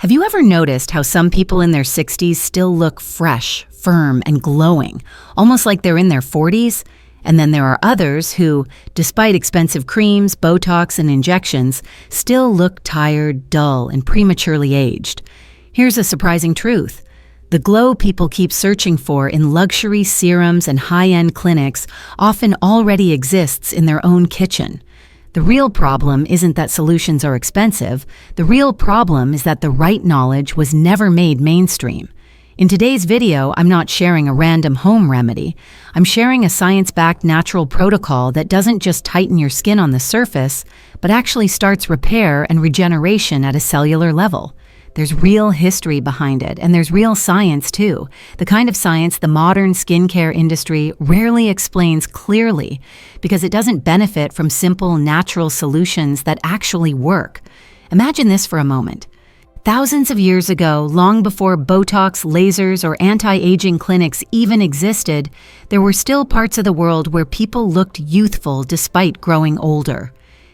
Have you ever noticed how some people in their 60s still look fresh, firm, and glowing, almost like they're in their 40s? And then there are others who, despite expensive creams, Botox, and injections, still look tired, dull, and prematurely aged. Here's a surprising truth. The glow people keep searching for in luxury serums and high-end clinics often already exists in their own kitchen. The real problem isn't that solutions are expensive. The real problem is that the right knowledge was never made mainstream. In today's video, I'm not sharing a random home remedy. I'm sharing a science-backed natural protocol that doesn't just tighten your skin on the surface, but actually starts repair and regeneration at a cellular level. There's real history behind it, and there's real science too. The kind of science the modern skincare industry rarely explains clearly because it doesn't benefit from simple, natural solutions that actually work. Imagine this for a moment. Thousands of years ago, long before Botox, lasers, or anti-aging clinics even existed, there were still parts of the world where people looked youthful despite growing older.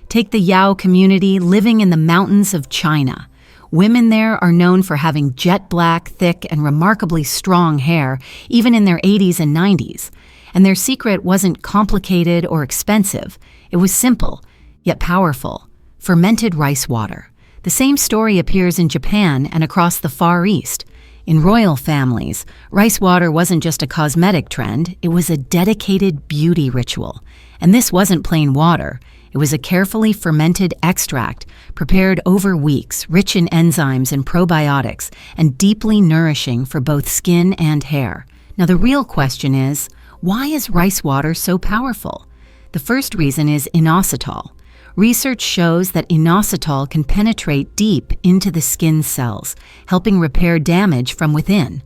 Take the Yao community living in the mountains of China. Women there are known for having jet black, thick, and remarkably strong hair, even in their 80s and 90s. And their secret wasn't complicated or expensive. It was simple, yet powerful. Fermented rice water. The same story appears in Japan and across the Far East. In royal families, rice water wasn't just a cosmetic trend, it was a dedicated beauty ritual. And this wasn't plain water. It was a carefully fermented extract, prepared over weeks, rich in enzymes and probiotics, and deeply nourishing for both skin and hair. Now the real question is, why is rice water so powerful? The first reason is inositol. Research shows that inositol can penetrate deep into the skin cells, helping repair damage from within.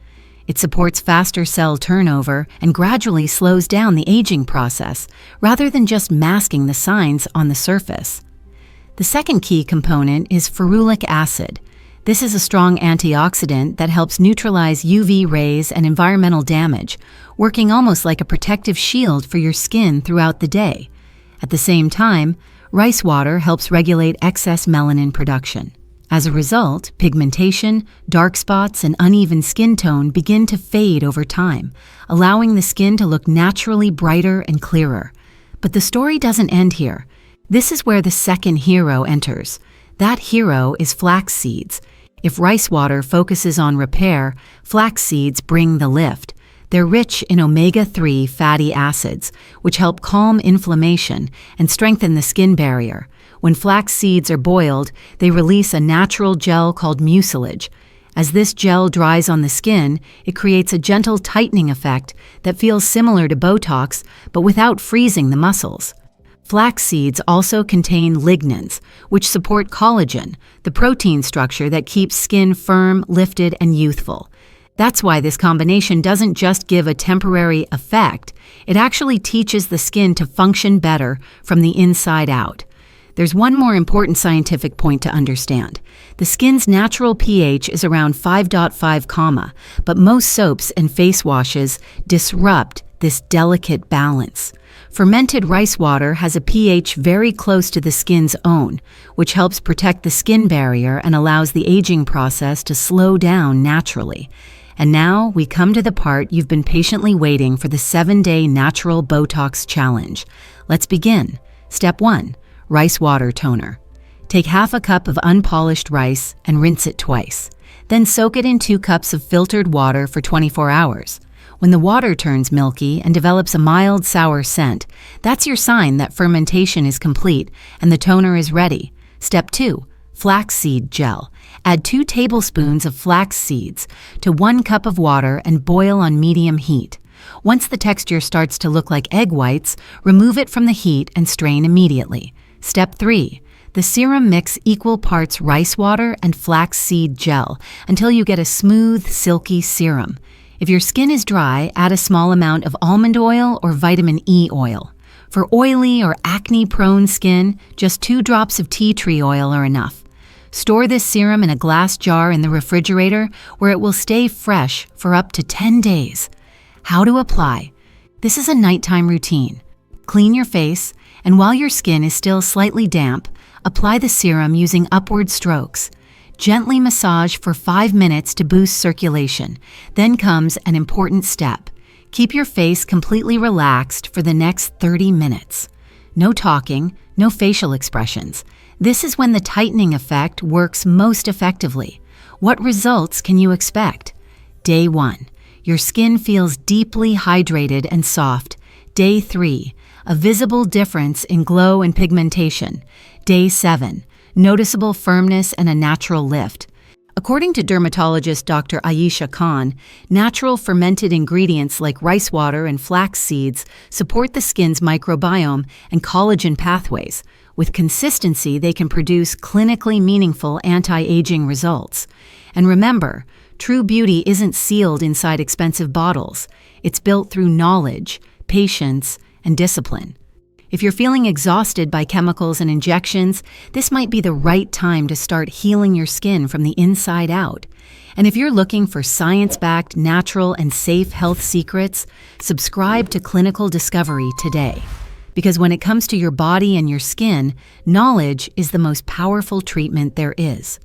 It supports faster cell turnover and gradually slows down the aging process, rather than just masking the signs on the surface. The second key component is ferulic acid. This is a strong antioxidant that helps neutralize UV rays and environmental damage, working almost like a protective shield for your skin throughout the day. At the same time, rice water helps regulate excess melanin production. As a result, pigmentation, dark spots, and uneven skin tone begin to fade over time, allowing the skin to look naturally brighter and clearer. But the story doesn't end here. This is where the second hero enters. That hero is flax seeds. If rice water focuses on repair, flax seeds bring the lift. They're rich in omega-3 fatty acids, which help calm inflammation and strengthen the skin barrier. When flax seeds are boiled, they release a natural gel called mucilage. As this gel dries on the skin, it creates a gentle tightening effect that feels similar to Botox, but without freezing the muscles. Flax seeds also contain lignans, which support collagen, the protein structure that keeps skin firm, lifted, and youthful. That's why this combination doesn't just give a temporary effect, it actually teaches the skin to function better from the inside out. There's one more important scientific point to understand. The skin's natural pH is around 5.5, but most soaps and face washes disrupt this delicate balance. Fermented rice water has a pH very close to the skin's own, which helps protect the skin barrier and allows the aging process to slow down naturally. And now we come to the part you've been patiently waiting for, the 7-day natural Botox challenge. Let's begin. Step 1. Rice water toner. Take half a cup of unpolished rice and rinse it twice. Then soak it in 2 cups of filtered water for 24 hours. When the water turns milky and develops a mild sour scent, that's your sign that fermentation is complete and the toner is ready. Step 2. Flaxseed gel. Add 2 tablespoons of flax seeds to 1 cup of water and boil on medium heat. Once the texture starts to look like egg whites, remove it from the heat and strain immediately. Step 3. The serum, mix equal parts rice water and flaxseed gel until you get a smooth, silky serum. If your skin is dry, add a small amount of almond oil or vitamin E oil. For oily or acne-prone skin, just 2 drops of tea tree oil are enough. Store this serum in a glass jar in the refrigerator where it will stay fresh for up to 10 days. How to apply? This is a nighttime routine. Clean your face, and while your skin is still slightly damp, apply the serum using upward strokes. Gently massage for 5 minutes to boost circulation. Then comes an important step. Keep your face completely relaxed for the next 30 minutes. No talking, no facial expressions. This is when the tightening effect works most effectively. What results can you expect? Day 1. Your skin feels deeply hydrated and soft. Day 3. A visible difference in glow and pigmentation. Day 7. Noticeable firmness and a natural lift. According to dermatologist Dr. Ayesha Khan, natural fermented ingredients like rice water and flax seeds support the skin's microbiome and collagen pathways. With consistency, they can produce clinically meaningful anti-aging results. And remember, true beauty isn't sealed inside expensive bottles. It's built through knowledge, patience, and discipline. If you're feeling exhausted by chemicals and injections, this might be the right time to start healing your skin from the inside out. And if you're looking for science-backed, natural, and safe health secrets, subscribe to Clinical Discovery today. Because when it comes to your body and your skin, knowledge is the most powerful treatment there is.